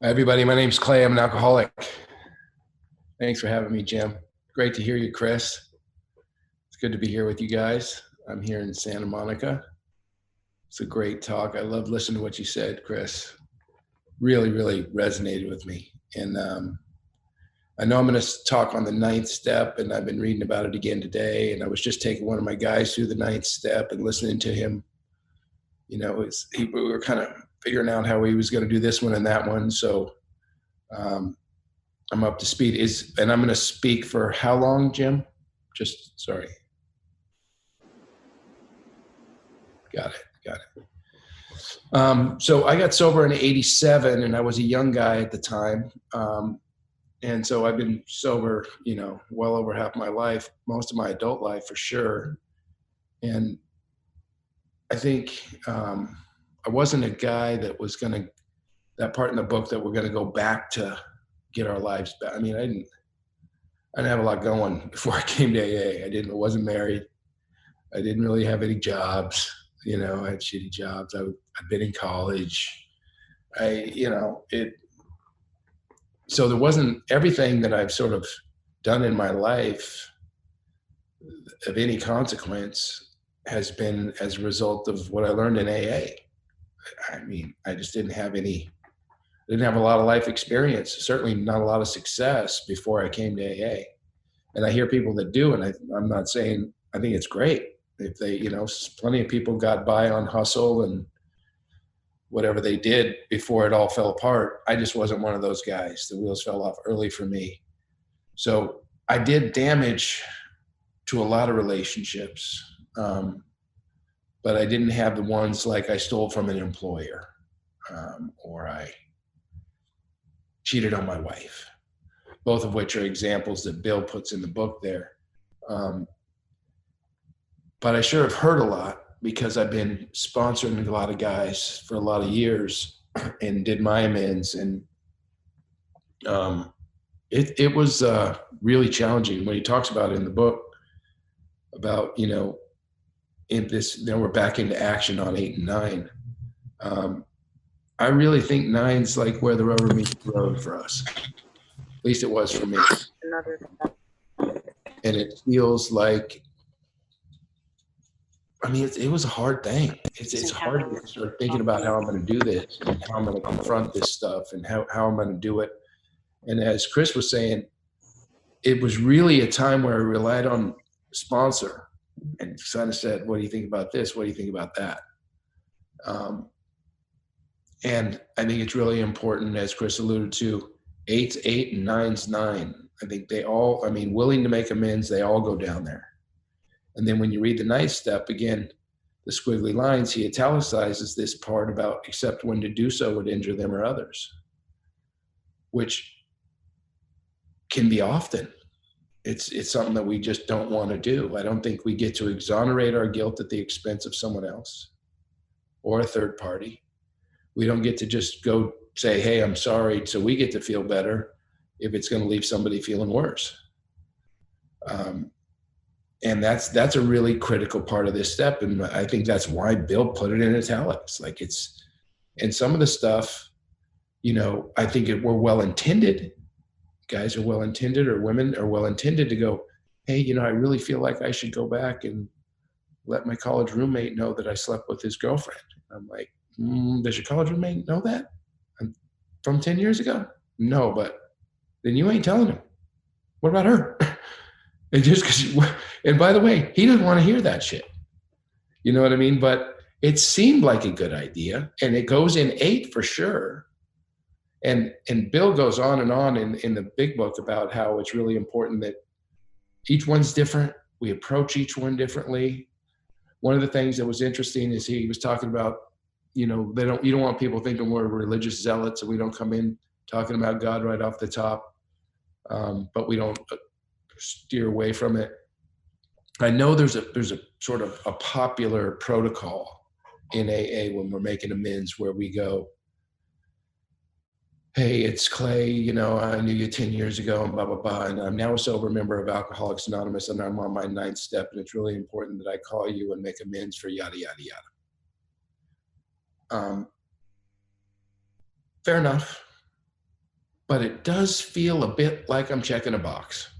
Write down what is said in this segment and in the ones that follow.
Hi, everybody. My name's Clay. I'm an alcoholic. Thanks for having me, Jim. Great to hear you, Chris. It's good to be here with you guys. I'm here in Santa Monica. It's a great talk. I love listening to what you said, Chris. Really, really resonated with me. And I know I'm going to talk on the ninth step, and I've been reading about it again today. And I was just taking one of my guys through the ninth step and listening to him. We were kind of figuring out how he was going to do this one and that one. So um, I'm up to speed. And I'm going to speak for how long, Jim? Just sorry. Got it. So I got sober in '87, and I was a young guy at the time. And so I've been sober, well over half my life, most of my adult life for sure. And I think I wasn't a guy that part in the book that we're going to go back to get our lives back. I mean, I didn't have a lot going before I came to AA. I wasn't married. I didn't really have any jobs. I had shitty jobs. I'd been in college. So there wasn't everything that I've sort of done in my life of any consequence has been as a result of what I learned in AA. I mean, I just didn't have a lot of life experience, certainly not a lot of success before I came to AA. And I hear people that do, and I'm not saying, I think it's great. If they, plenty of people got by on hustle and whatever they did before it all fell apart. I just wasn't one of those guys. The wheels fell off early for me. So I did damage to a lot of relationships, but I didn't have the ones like I stole from an employer, or I cheated on my wife, both of which are examples that Bill puts in the book there. But I sure have hurt a lot because I've been sponsoring a lot of guys for a lot of years and did my amends. And it was really challenging when he talks about it in the book about, in this, we're back into action on 8 and 9. I really think 9's like where the rubber meets the road for us. At least it was for me. And it feels like, I mean, it was a hard thing. It's hard to start thinking about how I'm going to do this and how I'm going to confront this stuff and how I'm going to do it. And as Chris was saying, it was really a time where I relied on sponsor and kind of said, what do you think about this? What do you think about that? And I think it's really important, as Chris alluded to, 8's 8 and 9's 9. I think willing to make amends, they all go down there. And then when you read the ninth step, again, the squiggly lines, he italicizes this part about except when to do so would injure them or others, which can be often. It's something that we just don't want to do. I don't think we get to exonerate our guilt at the expense of someone else or a third party. We don't get to just go say, hey, I'm sorry, so we get to feel better if it's going to leave somebody feeling worse. And that's a really critical part of this step. And I think that's why Bill put it in italics. And some of the stuff, I think we're well-intended. Guys are well-intended, or women are well-intended to go, hey, I really feel like I should go back and let my college roommate know that I slept with his girlfriend. I'm like, does your college roommate know that? From 10 years ago? No, but then you ain't telling him. What about her? And just because, and by the way, he doesn't want to hear that shit. You know what I mean? But it seemed like a good idea, and it goes in 8 for sure. And Bill goes on and on in the big book about how it's really important that each one's different. We approach each one differently. One of the things that was interesting is he was talking about, you don't want people thinking we're religious zealots and we don't come in talking about God right off the top, but we don't steer away from it. I know there's a sort of a popular protocol in AA when we're making amends where we go, hey, it's Clay, I knew you 10 years ago and blah, blah, blah. And I'm now a sober member of Alcoholics Anonymous and I'm on my 9th step. And it's really important that I call you and make amends for yada, yada, yada. Fair enough. but it does feel a bit like I'm checking a box.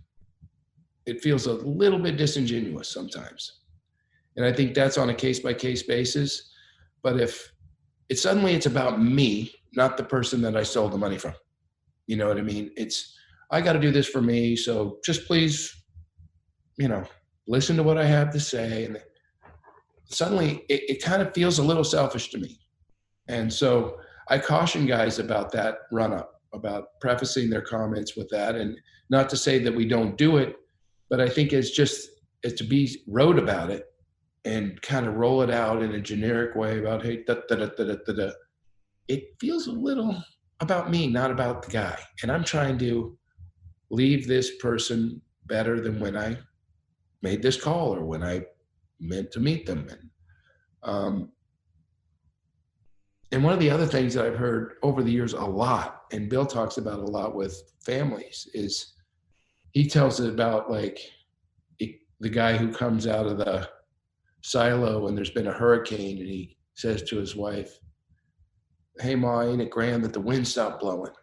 It feels a little bit disingenuous sometimes. And I think that's on a case by case basis. But if it's about me, not the person that I stole the money from. You know what I mean? I got to do this for me. So just please, you know, listen to what I have to say. And suddenly it kind of feels a little selfish to me. And so I caution guys about that run up, about prefacing their comments with that. And not to say that we don't do it, but I think it's just it's to be rote about it and kind of roll it out in a generic way about, hey, da, da, da, da, da, da, da. It feels a little about me, not about the guy. And I'm trying to leave this person better than when I made this call or when I meant to meet them. Um, and one of the other things that I've heard over the years a lot, and Bill talks about a lot with families, is he tells it about like the guy who comes out of the silo and there's been a hurricane and he says to his wife, hey, Ma, ain't it grand that the wind stopped blowing?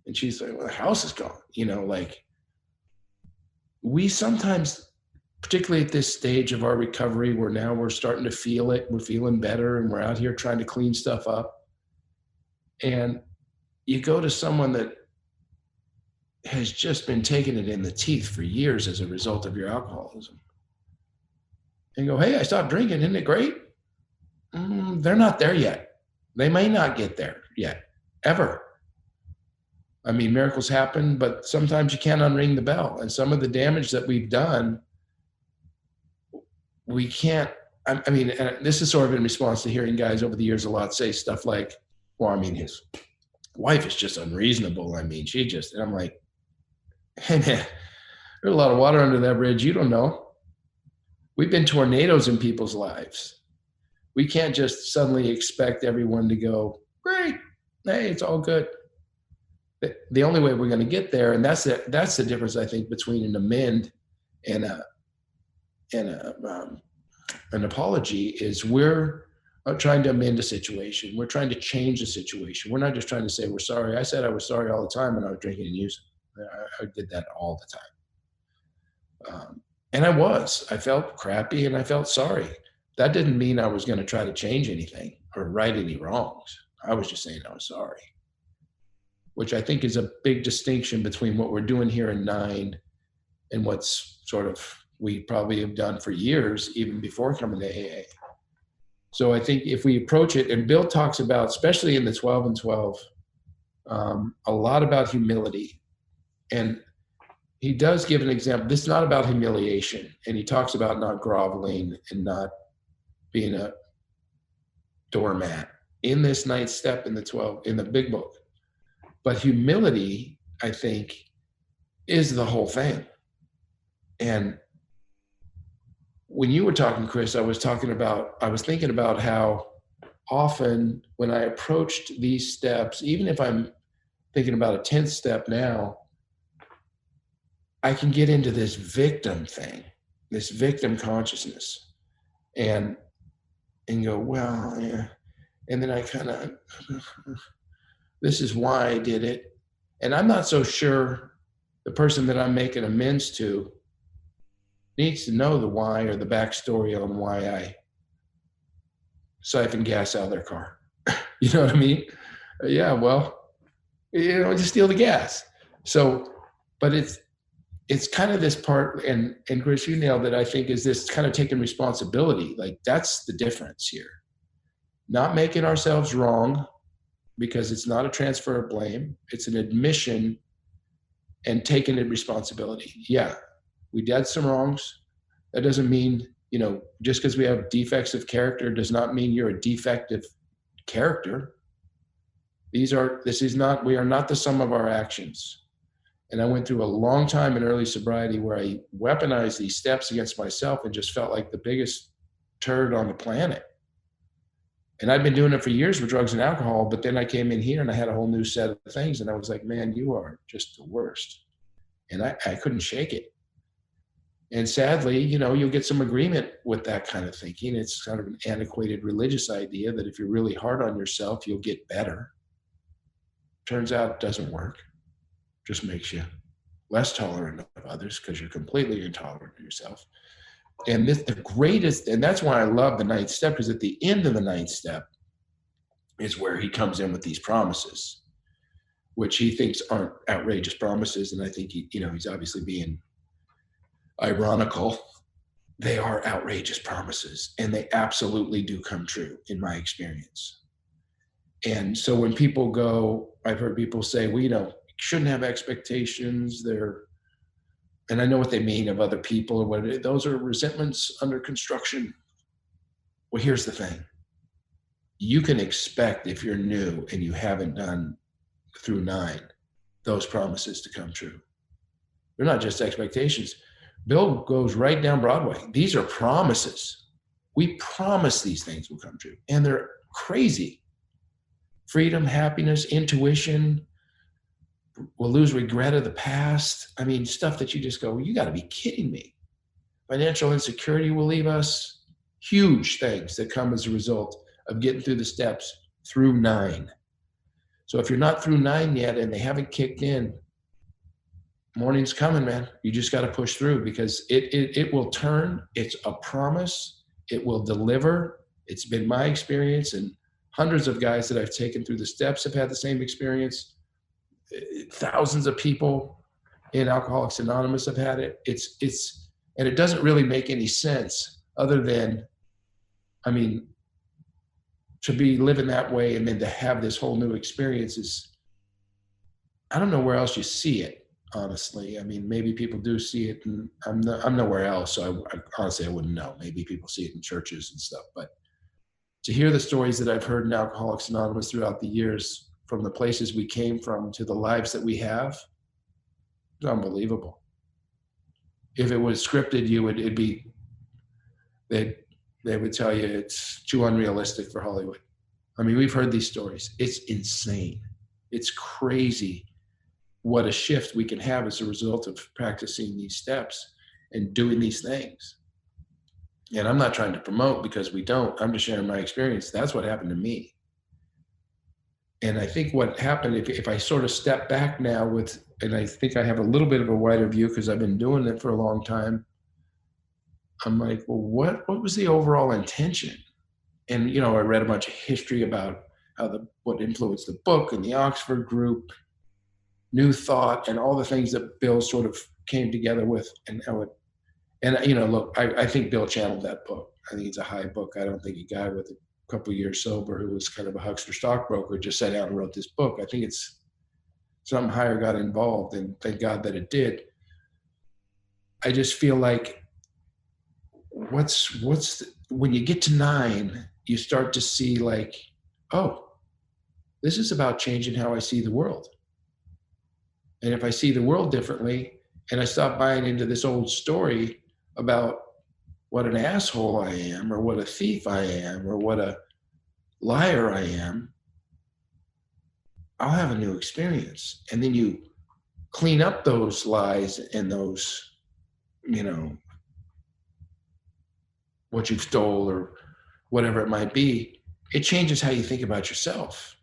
And she's like, well, the house is gone. You know, like we sometimes, particularly at this stage of our recovery where now we're starting to feel it, we're feeling better and we're out here trying to clean stuff up. And you go to someone that has just been taking it in the teeth for years as a result of your alcoholism and go, hey, I stopped drinking. Isn't it great? They're not there yet. They may not get there yet, ever. I mean, miracles happen, but sometimes you can't unring the bell. And some of the damage that we've done, we can't. I mean, and this is sort of in response to hearing guys over the years a lot say stuff like, well, I mean, his wife is just unreasonable. I mean, she just, and I'm like, hey, man, there's a lot of water under that bridge. You don't know. We've been tornadoes in people's lives. We can't just suddenly expect everyone to go, great, hey, it's all good. The only way we're going to get there, and that's the difference, I think, between an amend and an apology, is we're trying to amend a situation. We're trying to change the situation. We're not just trying to say we're sorry. I said I was sorry all the time when I was drinking and using. I did that all the time. And I felt crappy and I felt sorry. That didn't mean I was going to try to change anything or right any wrongs. I was just saying I was sorry, which I think is a big distinction between what we're doing here in 9 and what's sort of we probably have done for years, even before coming to AA. So I think if we approach it, and Bill talks about, especially in the 12 and 12, a lot about humility. And he does give an example. This is not about humiliation. And he talks about not groveling and not being a doormat in this 9th step in the 12, in the big book. But humility, I think, is the whole thing. And when you were talking, Chris, I was thinking about how often when I approached these steps, even if I'm thinking about a 10th step now, I can get into this victim thing, this victim consciousness, and go, well, yeah. And then I kind of, this is why I did it. And I'm not so sure the person that I'm making amends to needs to know the why or the backstory on why I siphon gas out of their car. You know what I mean? Yeah, well, just steal the gas. So, but it's kind of this part, and Chris, you nailed it, I think, is this kind of taking responsibility. Like, that's the difference here. Not making ourselves wrong, because it's not a transfer of blame. It's an admission and taking responsibility. Yeah, we did some wrongs. That doesn't mean, just because we have defects of character does not mean you're a defective character. We are not the sum of our actions. And I went through a long time in early sobriety where I weaponized these steps against myself and just felt like the biggest turd on the planet. And I'd been doing it for years with drugs and alcohol, but then I came in here and I had a whole new set of things. And I was like, man, you are just the worst. And I couldn't shake it. And sadly, you'll get some agreement with that kind of thinking. It's kind of an antiquated religious idea that if you're really hard on yourself, you'll get better. Turns out it doesn't work. Just makes you less tolerant of others because you're completely intolerant of yourself. And this, the greatest, and that's why I love the ninth step, because at the end of the ninth step is where he comes in with these promises, which he thinks aren't outrageous promises. And I think he's obviously being ironical. They are outrageous promises, and they absolutely do come true in my experience. And so when people go, I've heard people say, well, shouldn't have expectations. And I know what they mean of other people or what those are resentments under construction. Well, here's the thing. You can expect, if you're new and you haven't done through 9, those promises to come true. They're not just expectations. Bill goes right down Broadway. These are promises. We promise these things will come true. And they're crazy. Freedom, happiness, intuition. We'll lose regret of the past. I mean, stuff that you just go, you got to be kidding me. Financial insecurity will leave us. Huge things that come as a result of getting through the steps through 9. So if you're not through 9 yet and they haven't kicked in, morning's coming, man. You just got to push through, because it will turn. It's a promise. It will deliver. It's been my experience, and hundreds of guys that I've taken through the steps have had the same experience. Thousands of people in Alcoholics Anonymous have had it. And it doesn't really make any sense other than, to be living that way and then to have this whole new experience is, I don't know where else you see it, honestly. I mean, maybe people do see it, and I'm nowhere else. So I honestly, I wouldn't know. Maybe people see it in churches and stuff, but to hear the stories that I've heard in Alcoholics Anonymous throughout the years, from the places we came from to the lives that we have, it's unbelievable. If it was scripted, they would tell you it's too unrealistic for Hollywood. I mean, we've heard these stories. It's insane. It's crazy what a shift we can have as a result of practicing these steps and doing these things. And I'm not trying to promote, because we don't. I'm just sharing my experience. That's what happened to me. And I think what happened, if I sort of step back now and I think I have a little bit of a wider view because I've been doing it for a long time, I'm like, well, what was the overall intention? And, I read a bunch of history about what influenced the book and the Oxford group, New Thought, and all the things that Bill sort of came together with. Look, I think Bill channeled that book. I think it's a high book. I don't think a guy with a couple of years sober who was kind of a huckster stockbroker just sat down and wrote this book. I think it's something higher got involved, and thank God that it did. I just feel like when you get to 9, you start to see like, oh, this is about changing how I see the world. And if I see the world differently, and I stop buying into this old story about what an asshole I am, or what a thief I am, or what a liar I am, I'll have a new experience. And then you clean up those lies and those, what you've stole or whatever it might be. It changes how you think about yourself.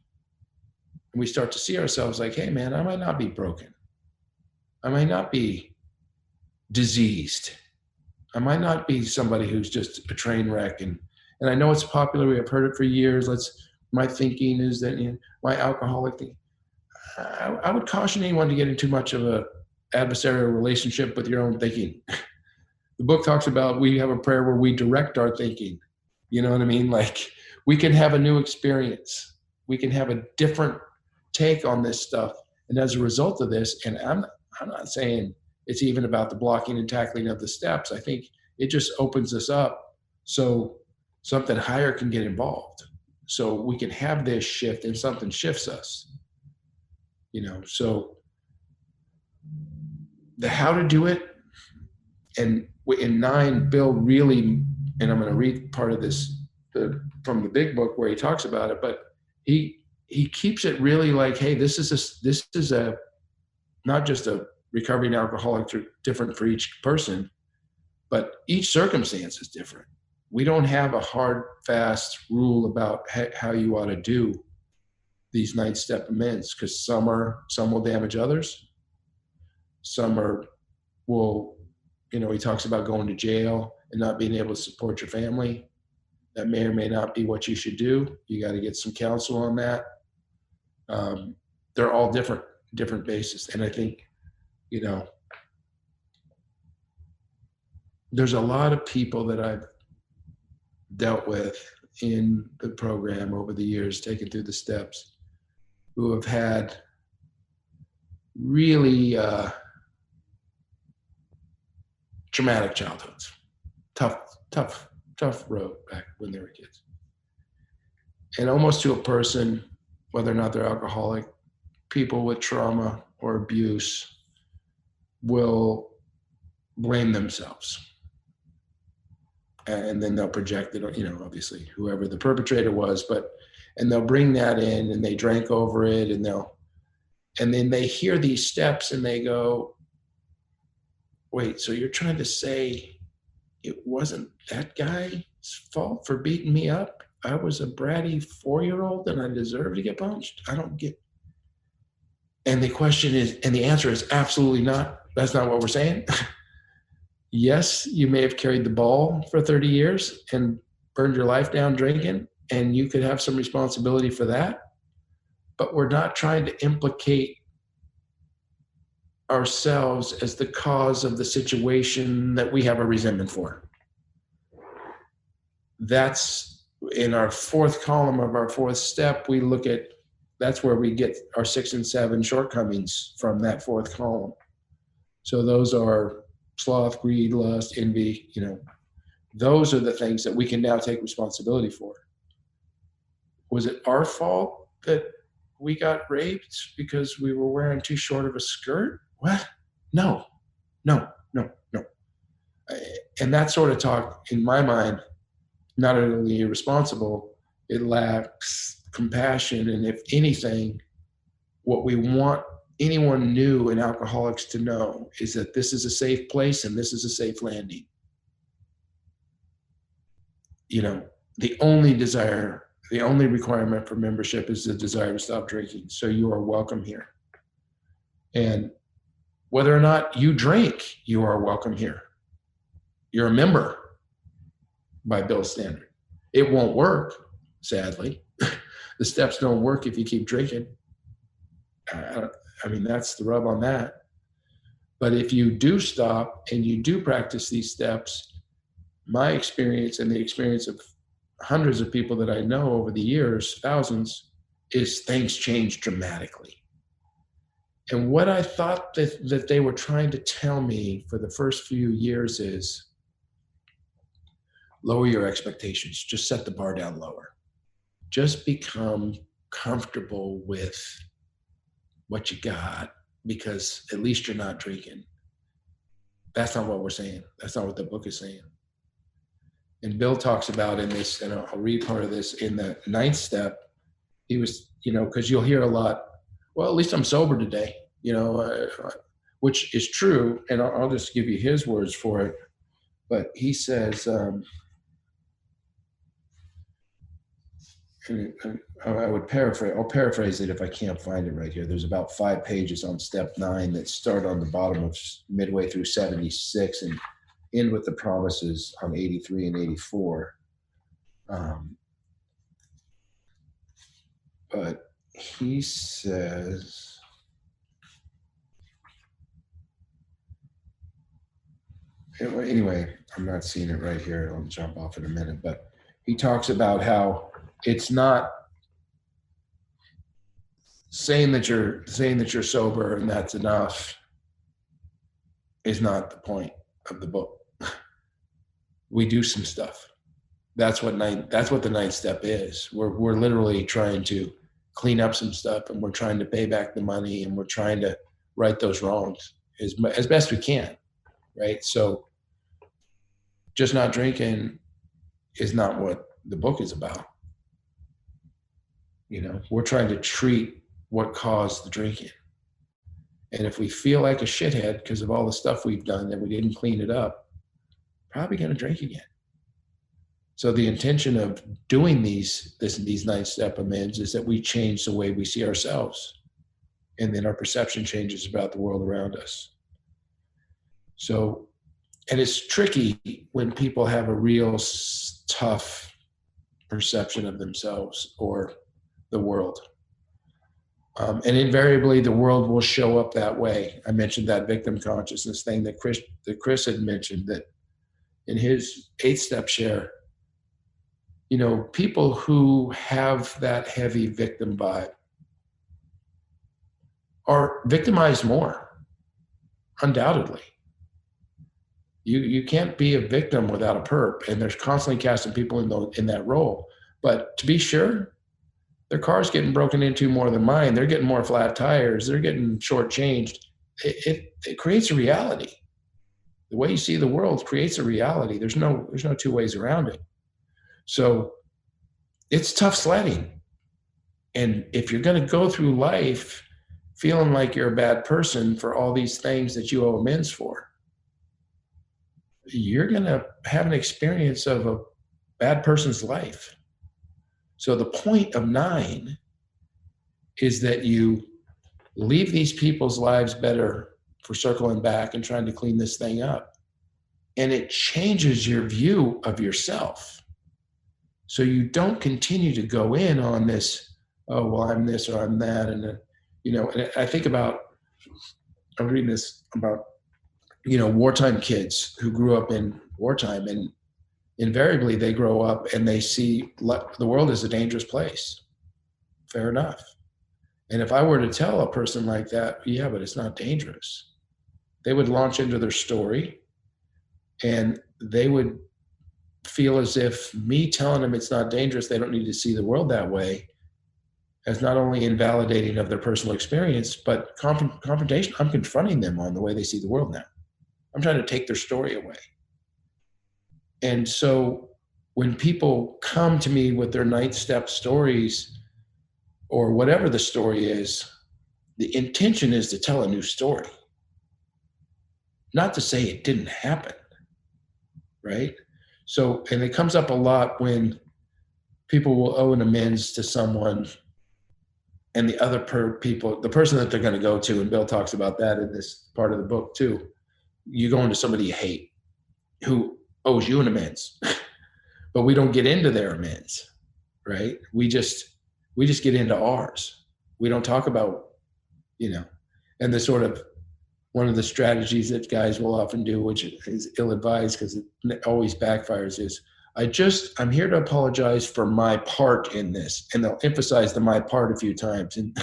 And we start to see ourselves like, hey man, I might not be broken. I might not be diseased. I might not be somebody who's just a train wreck. And I know it's popular. We have heard it for years. My thinking is that my alcoholic thing. I would caution anyone to get in too much of a adversarial relationship with your own thinking. The book talks about, we have a prayer where we direct our thinking. You know what I mean? Like, we can have a new experience. We can have a different take on this stuff. And as a result of this, and I'm not saying it's even about the blocking and tackling of the steps. I think it just opens us up so something higher can get involved. So we can have this shift and something shifts us. So the how to do it, and in 9, Bill really, and I'm going to read part of this from the big book where he talks about it, but he keeps it really like, hey, this is a not just a recovering alcoholic, different for each person, but each circumstance is different. We don't have a hard, fast rule about how you ought to do. these 9-step amends, because some will damage others. Some will, he talks about going to jail and not being able to support your family. That may or may not be what you should do. You got to get some counsel on that. They're all different bases. And I think, there's a lot of people that I've dealt with in the program over the years, taken through the steps, who have had really traumatic childhoods, tough road back when they were kids. And almost to a person, whether or not they're alcoholic, people with trauma or abuse will blame themselves. And then they'll project it, obviously whoever the perpetrator was, and they'll bring that in, and they drank over it, and then they hear these steps and they go, wait, so you're trying to say it wasn't that guy's fault for beating me up? I was a bratty 4-year-old and I deserve to get punched? I don't get. And the answer is absolutely not. That's not what we're saying. Yes, you may have carried the ball for 30 years and burned your life down drinking, and you could have some responsibility for that. But we're not trying to implicate ourselves as the cause of the situation that we have a resentment for. That's in our fourth column of our fourth step. We look at, that's where we get our 6 and 7 shortcomings from that fourth column. So those are sloth, greed, lust, envy, those are the things that we can now take responsibility for. Was it our fault that we got raped because we were wearing too short of a skirt? What? No. And that sort of talk, in my mind, not only irresponsible, it lacks compassion. And if anything, what we want anyone new in alcoholics to know is that this is a safe place and this is a safe landing. The only requirement for membership is the desire to stop drinking. So you are welcome here. And whether or not you drink, you are welcome here. You're a member by Bill's standard. It won't work, sadly. The steps don't work if you keep drinking. That's the rub on that. But if you do stop and you do practice these steps, my experience and the experience of hundreds of people that I know over the years, thousands, is things change dramatically. And what I thought that they were trying to tell me for the first few years is lower your expectations. Just set the bar down lower. Just become comfortable with what you got, because at least you're not drinking. That's not what we're saying. That's not what the book is saying. And Bill talks about in this, and I'll read part of this, in the 9th step, he was, because you'll hear a lot, well, at least I'm sober today, which is true. And I'll just give you his words for it. But he says, I would paraphrase. I'll paraphrase it if I can't find it right here. There's about 5 pages on step 9 that start on the bottom of midway through 76 and end with the promises on 83 and 84. But he says, anyway, I'm not seeing it right here. I'll jump off in a minute. But he talks about how it's not saying that you're sober and that's enough is not the point of the book. We do some stuff. That's what the 9th step is. We're literally trying to clean up some stuff, and we're trying to pay back the money, and we're trying to right those wrongs as best we can, right? So just not drinking is not what the book is about. We're trying to treat what caused the drinking. And if we feel like a shithead because of all the stuff we've done that we didn't clean it up, probably going to drink again. So the intention of doing these 9-step amends is that we change the way we see ourselves, and then our perception changes about the world around us. So, and it's tricky when people have a real tough perception of themselves or the world. And invariably, the world will show up that way. I mentioned that victim consciousness thing that Chris had mentioned, that in his 8-step share, you know, people who have that heavy victim vibe are victimized more, undoubtedly. You can't be a victim without a perp, and there's constantly casting people in that role. But to be sure, their car's getting broken into more than mine. They're getting more flat tires. They're getting shortchanged. It creates a reality. The way you see the world creates a reality. There's no two ways around it. So it's tough sledding. And if you're going to go through life feeling like you're a bad person for all these things that you owe amends for, you're going to have an experience of a bad person's life. So the point of 9 is that you leave these people's lives better for circling back and trying to clean this thing up. And it changes your view of yourself. So you don't continue to go in on this, oh, well, I'm this or I'm that. And, you know, and I think about, I'm reading this about, you know, wartime kids who grew up in wartime, and invariably they grow up and they see the world as a dangerous place. Fair enough. And if I were to tell a person like that, yeah, but it's not dangerous, they would launch into their story, and they would feel as if me telling them it's not dangerous, they don't need to see the world that way, as not only invalidating of their personal experience, but confrontation. I'm confronting them on the way they see the world now. I'm trying to take their story away. And so when people come to me with their 9-step stories or whatever the story is, the intention is to tell a new story, not to say it didn't happen, right? So, and it comes up a lot when people will owe an amends to someone, and the other the person that they're going to go to, and Bill talks about that in this part of the book too, you go into somebody you hate who owes you an amends, but we don't get into their amends, right? We just get into ours. We don't talk about, you know, and the sort of one of the strategies that guys will often do, which is ill-advised because it always backfires, is I'm here to apologize for my part in this. And they'll emphasize the my part a few times. And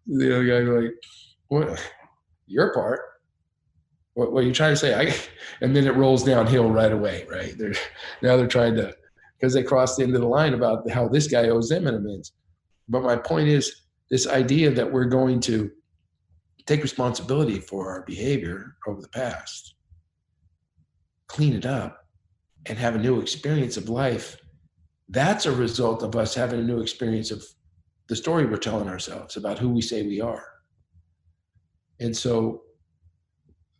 the other guy go like, what? Your part? What are you trying to say? And then it rolls downhill right away, right? Now they're trying to, because they crossed into the line about how this guy owes them an amends. But my point is this idea that we're going to take responsibility for our behavior over the past, clean it up, and have a new experience of life. That's a result of us having a new experience of the story we're telling ourselves about who we say we are. And so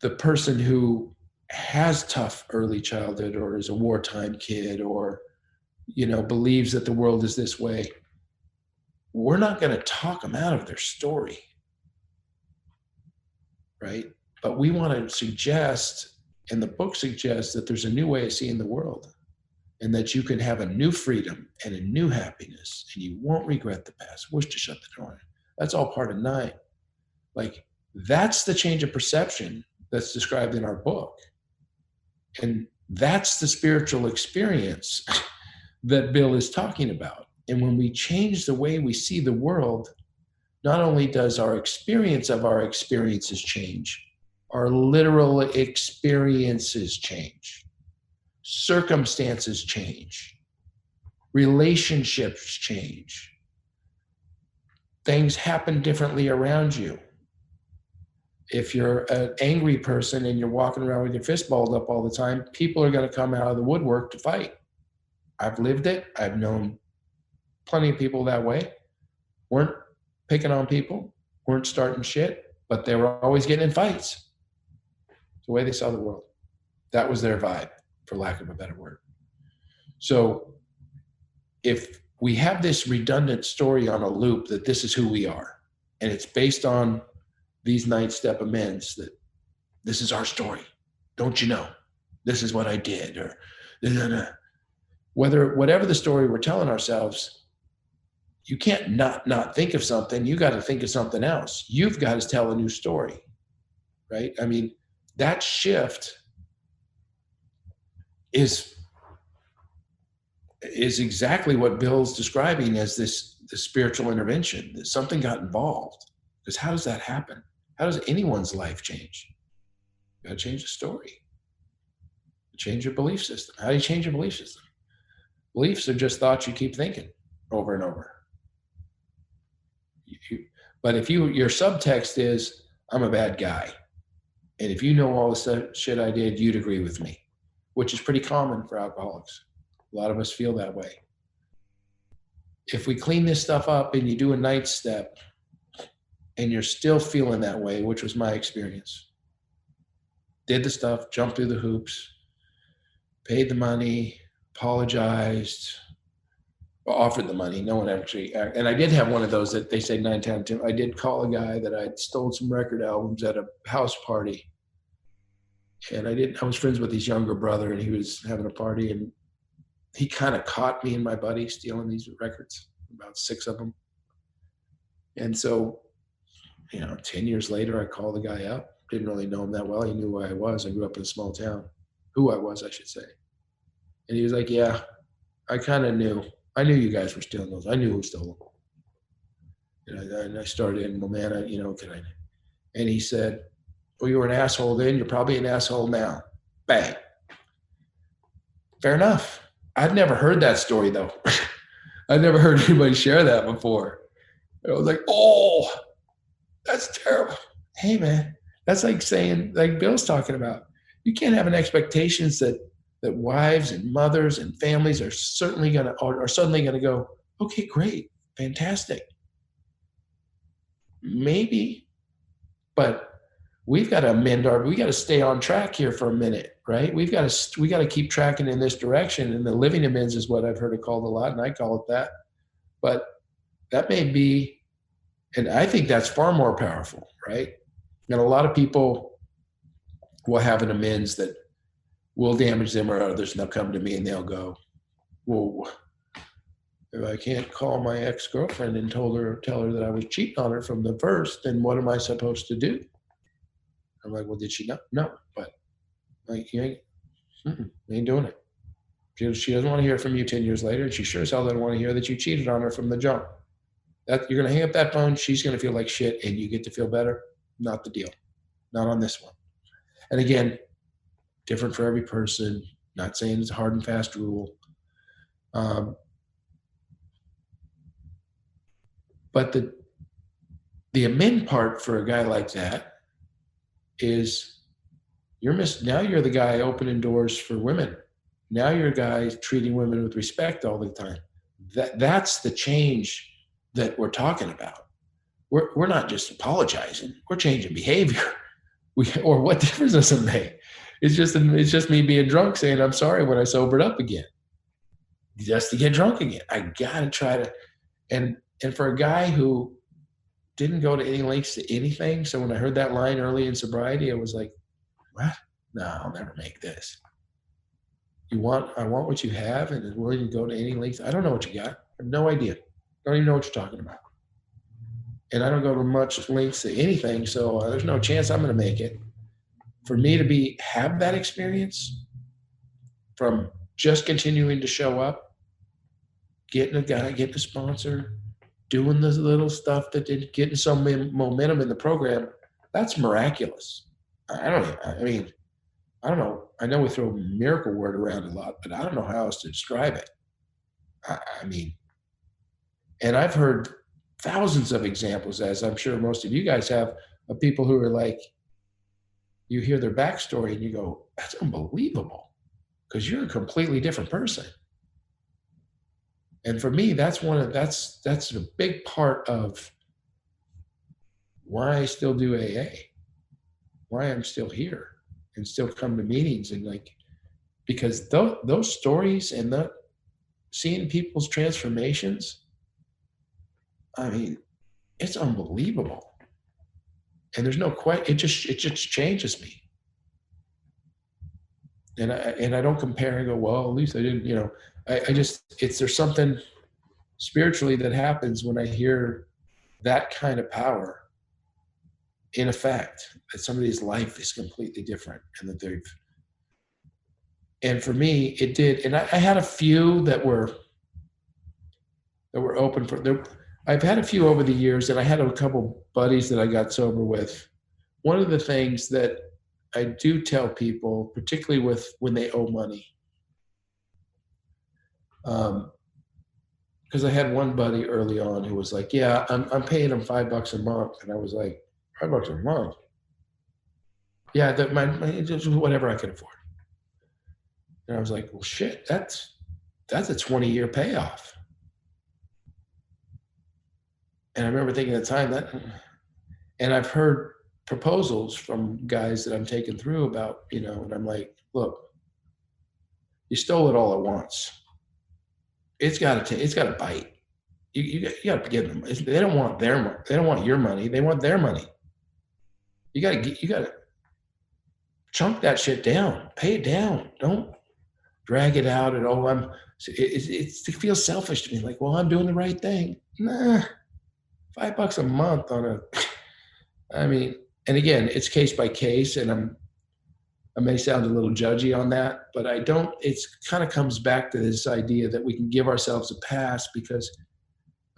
the person who has tough early childhood or is a wartime kid or, you know, believes that the world is this way, we're not going to talk them out of their story, right? But we want to suggest, and the book suggests, that there's a new way of seeing the world, and that you can have a new freedom and a new happiness, and you won't regret the past. Wish to shut the door. That's all part of 9. Like, that's the change of perception that's described in our book. And that's the spiritual experience that Bill is talking about. And when we change the way we see the world, not only does our experience of our experiences change, our literal experiences change, circumstances change, relationships change, things happen differently around you. If you're an angry person and you're walking around with your fist balled up all the time, people are going to come out of the woodwork to fight. I've lived it. I've known plenty of people that way. Weren't picking on people, weren't starting shit, but they were always getting in fights. The way they saw the world. That was their vibe, for lack of a better word. So if we have this redundant story on a loop that this is who we are, and it's based on these 9-step amends, that this is our story, don't you know? This is what I did, or whatever the story we're telling ourselves, you can't not think of something. You got to think of something else. You've got to tell a new story, right? I mean, that shift is exactly what Bill's describing as this spiritual intervention. That something got involved. Because how does that happen? How does anyone's life change? You got to change the story. Change your belief system. How do you change your belief system? Beliefs are just thoughts you keep thinking over and over. But if your subtext is, I'm a bad guy, and if you know all the shit I did, you'd agree with me, which is pretty common for alcoholics. A lot of us feel that way. If we clean this stuff up and you do a 9th step and you're still feeling that way, which was my experience, did the stuff, jumped through the hoops, paid the money, apologized, offered the money. No one actually, and I did have one of those that they say 9 times 10. I did call a guy that I'd stole some record albums at a house party. And I was friends with his younger brother, and he was having a party, and he kind of caught me and my buddy stealing these records, about 6 of them. And so, 10 years later, I called the guy up. Didn't really know him that well. He knew who I was. I grew up in a small town. Who I was, I should say. And he was like, yeah, I kind of knew. I knew you guys were stealing those. I knew who stole them. And I started in, well, man, can I? And he said, well, you were an asshole then. You're probably an asshole now. Bang. Fair enough. I'd never heard that story, though. I'd never heard anybody share that before. I was like, oh, that's terrible. Hey, man, that's like saying, like Bill's talking about, you can't have an expectations that wives and mothers and families are suddenly going to go, okay, great, fantastic. Maybe, but we've got to we got to stay on track here for a minute, right? We got to keep tracking in this direction. And the living amends is what I've heard it called a lot, and I call it that. But that may be, and I think that's far more powerful, right? And a lot of people will have an amends that will damage them or others, and they'll come to me and they'll go, well, if I can't call my ex-girlfriend and tell her that I was cheating on her from the first, then what am I supposed to do? I'm like, well, did she not? No, but like, you ain't doing it. She doesn't want to hear from you 10 years later, and she sure as hell doesn't want to hear that you cheated on her from the jump. That you're going to hang up that phone, she's going to feel like shit, and you get to feel better. Not the deal. Not on this one. And again, different for every person. Not saying it's a hard and fast rule. But the amend part for a guy like that is now you're the guy opening doors for women. Now you're a guy treating women with respect all the time. That's the change that we're talking about. We're not just apologizing. We're changing behavior. Or what difference does it make? It's just me being drunk saying I'm sorry when I sobered up again. Just to get drunk again. I gotta try to, and for a guy who didn't go to any lengths to anything, so when I heard that line early in sobriety, I was like, what? No, I'll never make this. I want what you have and is willing to go to any lengths. I don't know what you got. I have no idea. Don't even know what you're talking about. And I don't go to much lengths to anything, so there's no chance I'm going to make it. For me to have that experience from just continuing to show up, getting a guy, getting a sponsor, doing the little stuff getting some momentum in the program, that's miraculous. I don't know. I know we throw miracle word around a lot, but I don't know how else to describe it. And I've heard thousands of examples, as I'm sure most of you guys have, of people who are like, you hear their backstory and you go, that's unbelievable, because you're a completely different person. And for me, that's a big part of why I still do AA, why I'm still here and still come to meetings, and because those stories and seeing people's transformations, I mean, it's unbelievable. And there's no question, it just changes me. And I don't compare and go, well, at least I didn't, I just, there's something spiritually that happens when I hear that kind of power in effect, that somebody's life is completely different and that and for me, it did. And I had a few that were open for there. I've had a few over the years, and I had a couple buddies that I got sober with. One of the things that I do tell people, particularly with when they owe money, because I had one buddy early on who was like, "Yeah, I'm paying him $5 a month," and I was like, "$5 a month? Yeah, that my just whatever I can afford." And I was like, "Well, shit, that's a 20-year payoff." And I remember thinking at the time that, and I've heard proposals from guys that I'm taking through about, and I'm like, "Look, you stole it all at once. It's got to bite. You got to give them. They don't want their money. They don't want your money. They want their money. You got to chunk that shit down. Pay it down. Don't drag it out at all. It feels selfish to me. Like, well, I'm doing the right thing. Nah, $5 a month on a. I mean, and again, it's case by case, and I may sound a little judgy on that, but I don't. It's kind of comes back to this idea that we can give ourselves a pass because,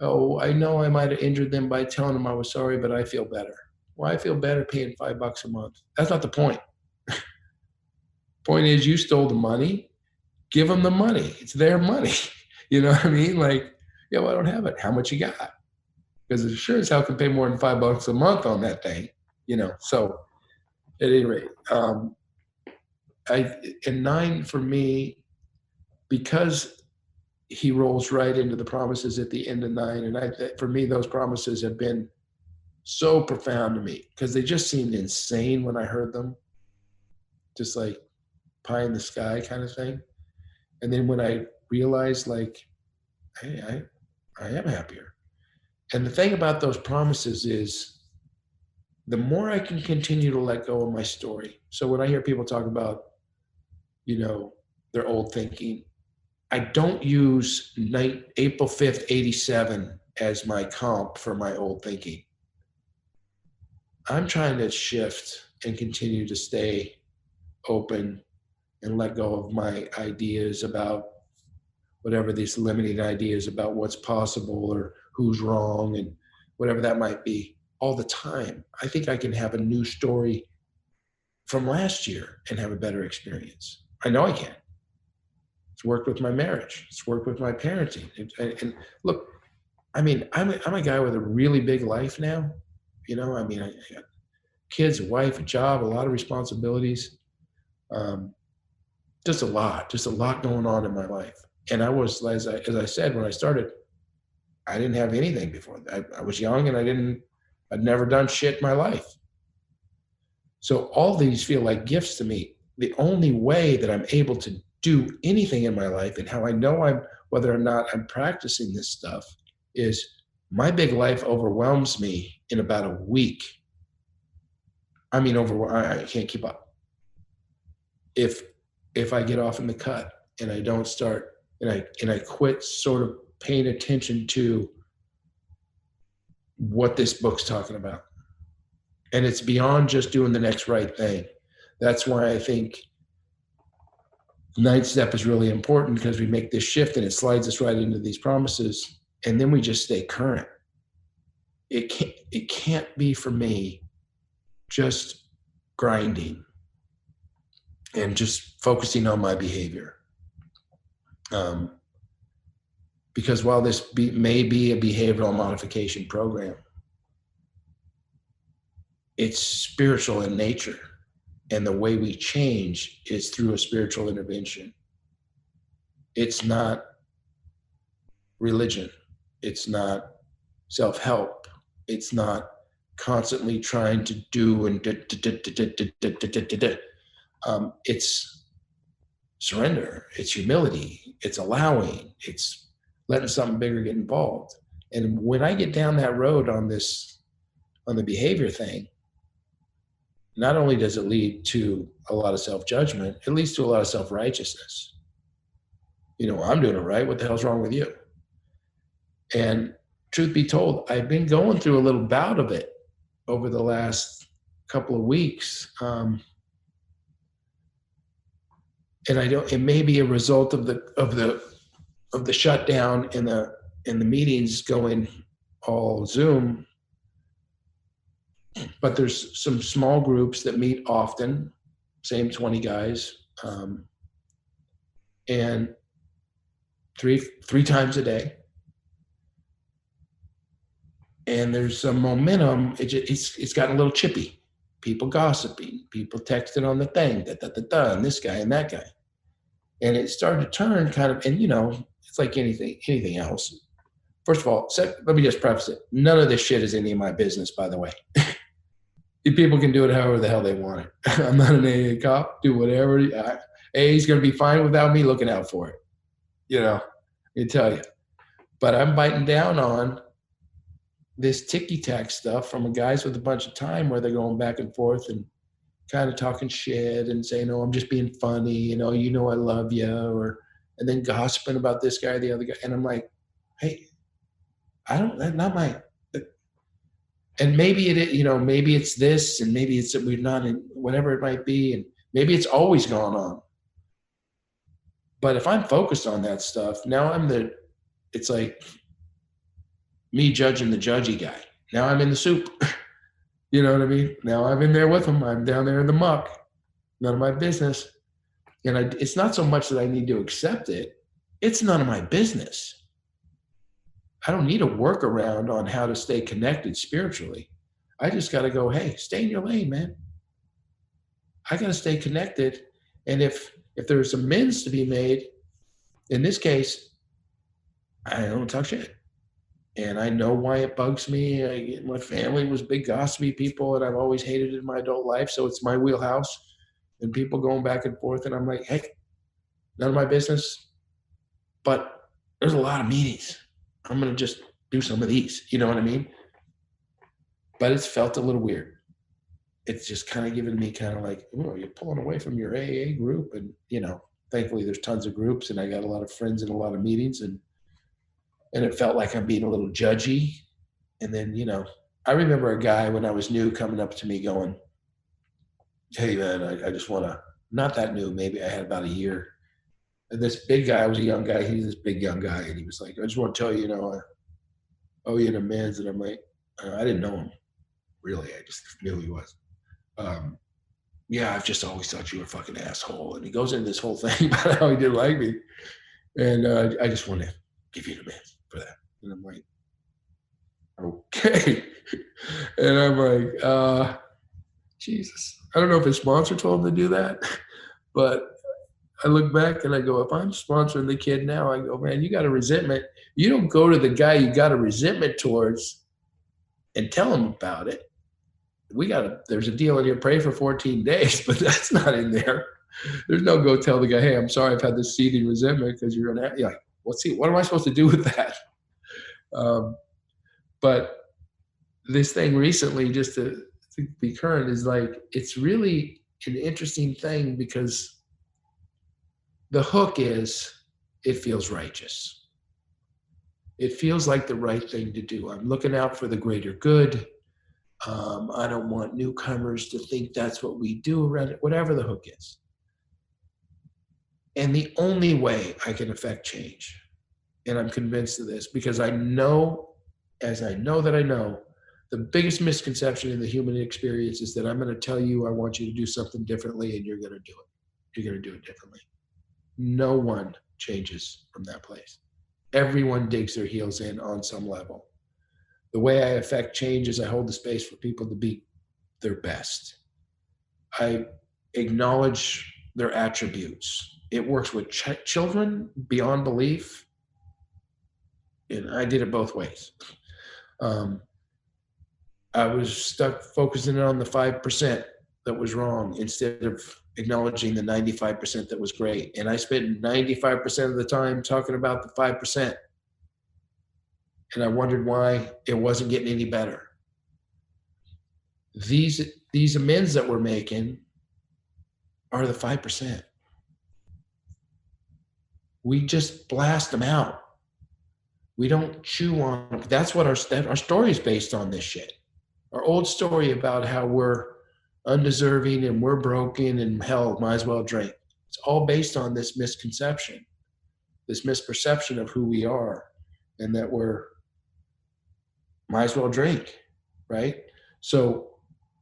oh, I know I might have injured them by telling them I was sorry, but I feel better. Well, I feel better paying $5 a month. That's not the point. Point is, you stole the money. Give them the money. It's their money. You know what I mean? Like, yeah, well, I don't have it. How much you got? Because it sure as hell can pay more than $5 a month on that thing. So at any rate, and 9 for me, because he rolls right into the promises at the end of 9, and for me, those promises have been so profound to me because they just seemed insane when I heard them, just like pie in the sky kind of thing. And then when I realized, like, hey, I am happier. And the thing about those promises is the more I can continue to let go of my story. So when I hear people talk about, their old thinking, I don't use April 5th, 87 as my comp for my old thinking. I'm trying to shift and continue to stay open and let go of my ideas about whatever these limiting ideas about what's possible or who's wrong and whatever that might be all the time. I think I can have a new story from last year and have a better experience. I know I can. It's worked with my marriage. It's worked with my parenting. And look, I mean, I'm a guy with a really big life now. I got kids, a wife, a job, a lot of responsibilities. Just a lot going on in my life. And I was, as I said, when I started, I didn't have anything before. I was young and I'd never done shit in my life. So all these feel like gifts to me. The only way that I'm able to do anything in my life and how I know whether or not I'm practicing this stuff is my big life overwhelms me in about a week. I mean, I can't keep up. If I get off in the cut and I don't start and I quit sort of paying attention to what this book's talking about. And it's beyond just doing the next right thing. That's why I think the 9th step is really important because we make this shift and it slides us right into these promises. And then we just stay current. It can't be for me just grinding and just focusing on my behavior. Because while this may be a behavioral modification program, it's spiritual in nature. And the way we change is through a spiritual intervention. It's not religion. It's not self-help. It's not constantly trying to do and it's surrender. It's humility. It's allowing. It's letting something bigger get involved. And when I get down that road on the behavior thing, not only does it lead to a lot of self-judgment, it leads to a lot of self-righteousness. I'm doing it right. What the hell's wrong with you? And truth be told, I've been going through a little bout of it over the last couple of weeks. And it may be a result of the shutdown and the meetings going all Zoom. But there's some small groups that meet often, same 20 guys, and three times a day. And there's some momentum. It's gotten a little chippy. People gossiping, people texting on the thing, and this guy and that guy. And it started to turn kind of, and it's like anything else. First of all, let me just preface it. None of this shit is any of my business, by the way. People can do it however the hell they want it. I'm not an AA cop. Do whatever. AA's going to be fine without me looking out for it. I tell you. But I'm biting down on this ticky-tack stuff from guys with a bunch of time where they're going back and forth and kind of talking shit and saying, "Oh, I'm just being funny. I love you," and then gossiping about this guy or the other guy. And I'm like, hey, that's not my. And maybe maybe it's this, and maybe it's that we're not in whatever it might be, and maybe it's always gone on. But if I'm focused on that stuff, now it's like me judging the judgy guy. Now I'm in the soup. You know what I mean? Now I'm in there with them. I'm down there in the muck. None of my business. And it's not so much that I need to accept it. It's none of my business. I don't need a workaround on how to stay connected spiritually. I just got to go, hey, stay in your lane, man. I got to stay connected. And if there's amends to be made, in this case, I don't talk shit. And I know why it bugs me. My family was big gossipy people, and I've always hated it in my adult life. So it's my wheelhouse. And people going back and forth. And I'm like, hey, none of my business. But there's a lot of meetings. I'm going to just do some of these. You know what I mean? But it's felt a little weird. It's just kind of given me kind of like, oh, you're pulling away from your AA group. And, thankfully there's tons of groups, and I got a lot of friends in a lot of meetings, and it felt like I'm being a little judgy. And then, I remember a guy when I was new coming up to me going, hey man, I just want to, not that new, maybe I had about a year. And this big guy, I was a young guy, he's this big young guy, and he was like, I just want to tell you, I owe you an amends. And I'm like, I didn't know him, really. I just knew who he was. Yeah, I've just always thought you were a fucking asshole. And he goes into this whole thing about how he didn't like me. And I just want to give you an amends for that. And I'm like, okay. And I'm like, Jesus. I don't know if his sponsor told him to do that, but I look back and I go, if I'm sponsoring the kid now, I go, man, you got a resentment. You don't go to the guy you got a resentment towards and tell him about it. There's a deal in here, pray for 14 days, but that's not in there. There's no go tell the guy, hey, I'm sorry I've had this seething resentment because you're like, what am I supposed to do with that? But this thing recently, just to be current, is like, it's really an interesting thing because the hook is, it feels righteous. It feels like the right thing to do. I'm looking out for the greater good. I don't want newcomers to think that's what we do around it, whatever the hook is. And the only way I can affect change, and I'm convinced of this, because I know, as I know that I know, the biggest misconception in the human experience is that I'm going to tell you I want you to do something differently, and you're going to do it. You're going to do it differently. No one changes from that place. Everyone digs their heels in on some level. The way I affect change is I hold the space for people to be their best. I acknowledge their attributes. It works with children beyond belief. And I did it both ways. I was stuck focusing on the 5%. that was wrong instead of acknowledging the 95% that was great. And I spent 95% of the time talking about the 5%. And I wondered why it wasn't getting any better. These amends that we're making are the 5%. We just blast them out. We don't chew on them. That's what our story is based on, this shit. Our old story about how we're undeserving and we're broken and hell, might as well drink. It's all based on this misconception, this misperception of who we are, and that we're might as well drink, right? So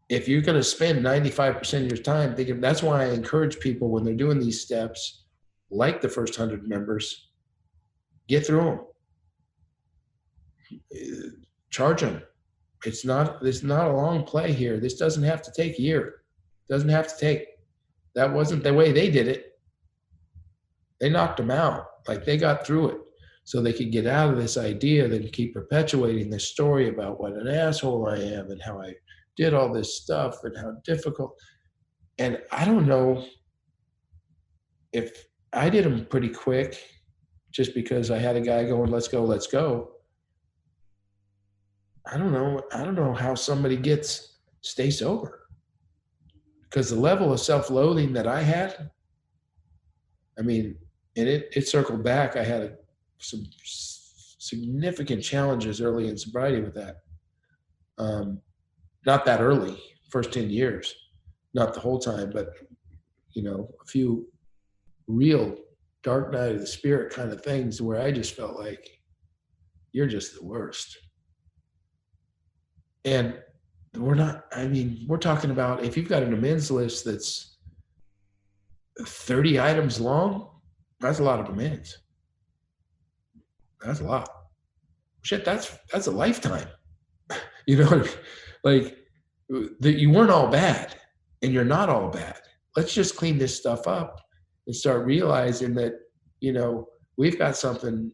if you're going to spend 95% of your time thinking, that's why I encourage people when they're doing these steps, like the first 100 members, get through them. Charge them. It's not a long play here. This doesn't have to take a year. It doesn't have to take. That wasn't the way they did it. They knocked them out. Like, they got through it so they could get out of this idea, then keep perpetuating this story about what an asshole I am and how I did all this stuff and how difficult. And I don't know if I did them pretty quick just because I had a guy going, let's go, let's go. I don't know how somebody stay sober, because the level of self-loathing that I had, I mean, and it circled back. I had some significant challenges early in sobriety with that. Not that early, first 10 years, not the whole time, but a few real dark night of the spirit kind of things where I just felt like, you're just the worst. And we're talking about, if you've got an amends list that's 30 items long, that's a lot of amends. That's a lot. Shit, that's a lifetime. You know what I mean? Like, that you weren't all bad and you're not all bad. Let's just clean this stuff up and start realizing that, we've got something,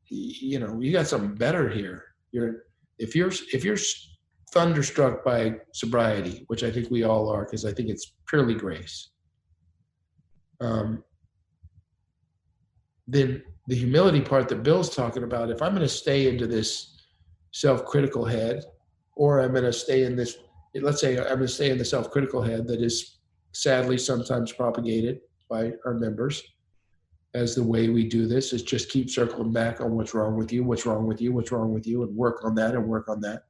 you got something better here. If you're thunderstruck by sobriety, which I think we all are, because I think it's purely grace, then the humility part that Bill's talking about, if I'm going to stay into this self-critical head, or I'm going to stay in this, let's say I'm going to stay in the self-critical head that is sadly sometimes propagated by our members, as the way we do this is just keep circling back on what's wrong with you, what's wrong with you, what's wrong with you, and work on that and work on that.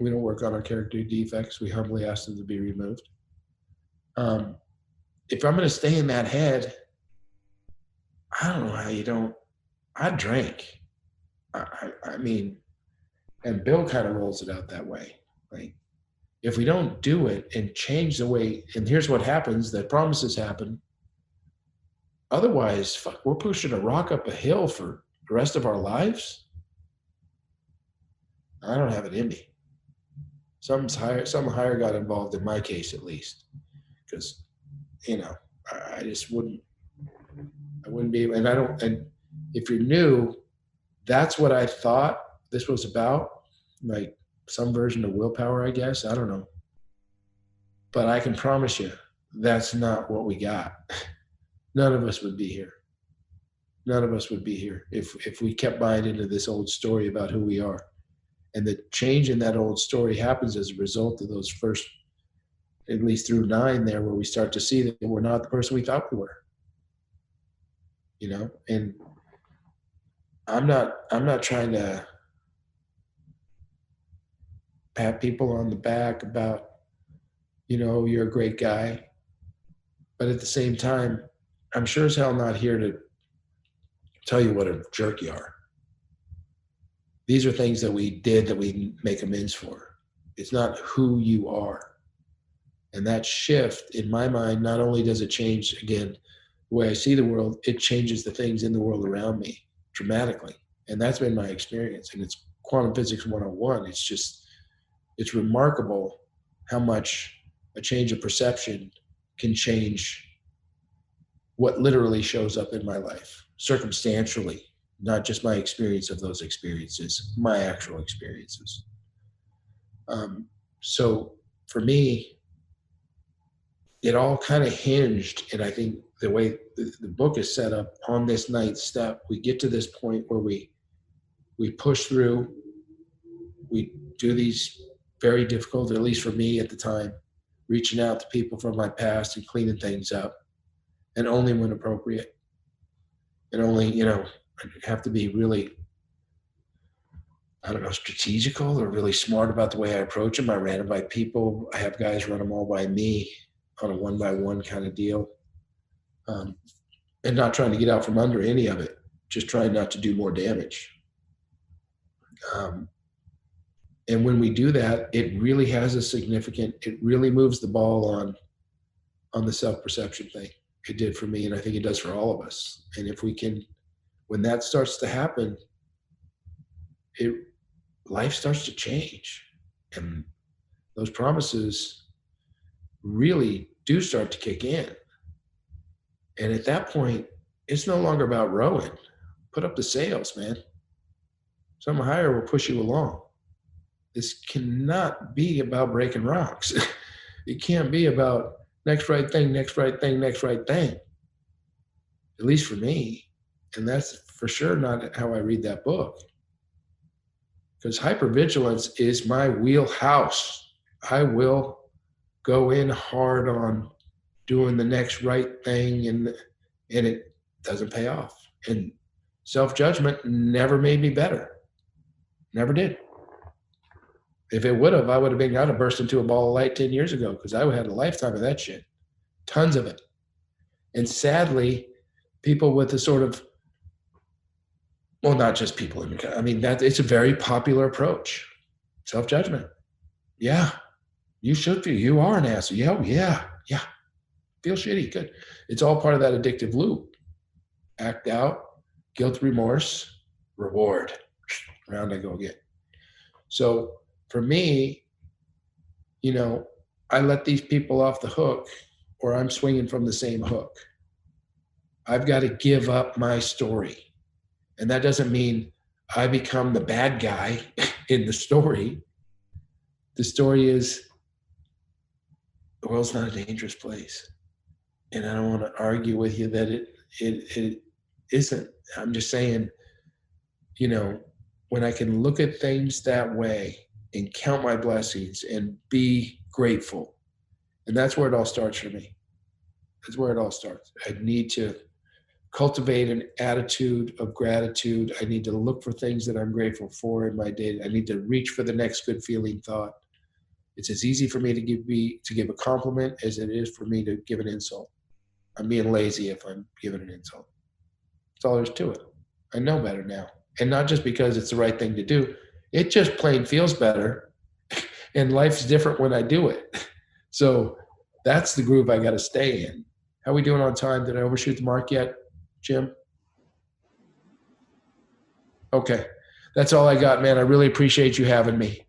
We don't work on our character defects. We humbly ask them to be removed. If I'm going to stay in that head, I don't know how you don't. I drank. I mean, and Bill kind of rolls it out that way. Like, if we don't do it and change the way, and here's what happens, that promises happen. Otherwise, fuck, we're pushing a rock up a hill for the rest of our lives. I don't have it in me. Some higher got involved in my case, at least, because I just wouldn't be, and if you're new, that's what I thought this was about, like some version of willpower, I guess. I don't know, but I can promise you that's not what we got. None of us would be here. None of us would be here if we kept buying into this old story about who we are. And the change in that old story happens as a result of those first, at least through 9 there, where we start to see that we're not the person we thought we were. And I'm not trying to pat people on the back about, you're a great guy. But at the same time, I'm sure as hell not here to tell you what a jerk you are. These are things that we did that we make amends for. It's not who you are. And that shift, in my mind, not only does it change, again, the way I see the world, it changes the things in the world around me dramatically. And that's been my experience. And it's quantum physics 101. It's remarkable how much a change of perception can change what literally shows up in my life, circumstantially, not just my experience of those experiences, my actual experiences. So for me, it all kind of hinged. And I think the way the book is set up on this ninth step, we get to this point where we push through, we do these very difficult, at least for me at the time, reaching out to people from my past and cleaning things up, and only when appropriate. And only, I have to be really, I don't know, strategical or really smart about the way I approach them. I ran them by people. I have guys run them all by me on a one-by-one kind of deal. And not trying to get out from under any of it, just trying not to do more damage. And when we do that, it really has a significant, it really moves the ball on the self-perception thing. It did for me, and I think it does for all of us. And if we can, when that starts to happen, life starts to change. And those promises really do start to kick in. And at that point, it's no longer about rowing. Put up the sails, man. Something higher will push you along. This cannot be about breaking rocks. It can't be about next right thing, next right thing, next right thing. At least for me. And that's for sure not how I read that book. Because hypervigilance is my wheelhouse. I will go in hard on doing the next right thing, and it doesn't pay off. And self-judgment never made me better. Never did. If it would have, I'd have burst into a ball of light 10 years ago, because I would have had a lifetime of that shit. Tons of it. And sadly, people with a sort of, well, not just people, it's a very popular approach. Self-judgment. Yeah, you should feel, you are an asshole. Yeah. Feel shitty, good. It's all part of that addictive loop. Act out, guilt, remorse, reward. Round I go again. So for me, I let these people off the hook, or I'm swinging from the same hook. I've got to give up my story. And that doesn't mean I become the bad guy in the story. The story is, the world's not a dangerous place. And I don't want to argue with you that it isn't. I'm just saying, when I can look at things that way and count my blessings and be grateful, and that's where it all starts for me. That's where it all starts. I need to cultivate an attitude of gratitude. I need to look for things that I'm grateful for in my day. I need to reach for the next good feeling thought. It's as easy for me to give a compliment as it is for me to give an insult. I'm being lazy if I'm giving an insult. That's all there is to it. I know better now. And not just because it's the right thing to do. It just plain feels better. And life's different when I do it. So that's the groove I got to stay in. How are we doing on time? Did I overshoot the mark yet, Jim? Okay. That's all I got, man. I really appreciate you having me.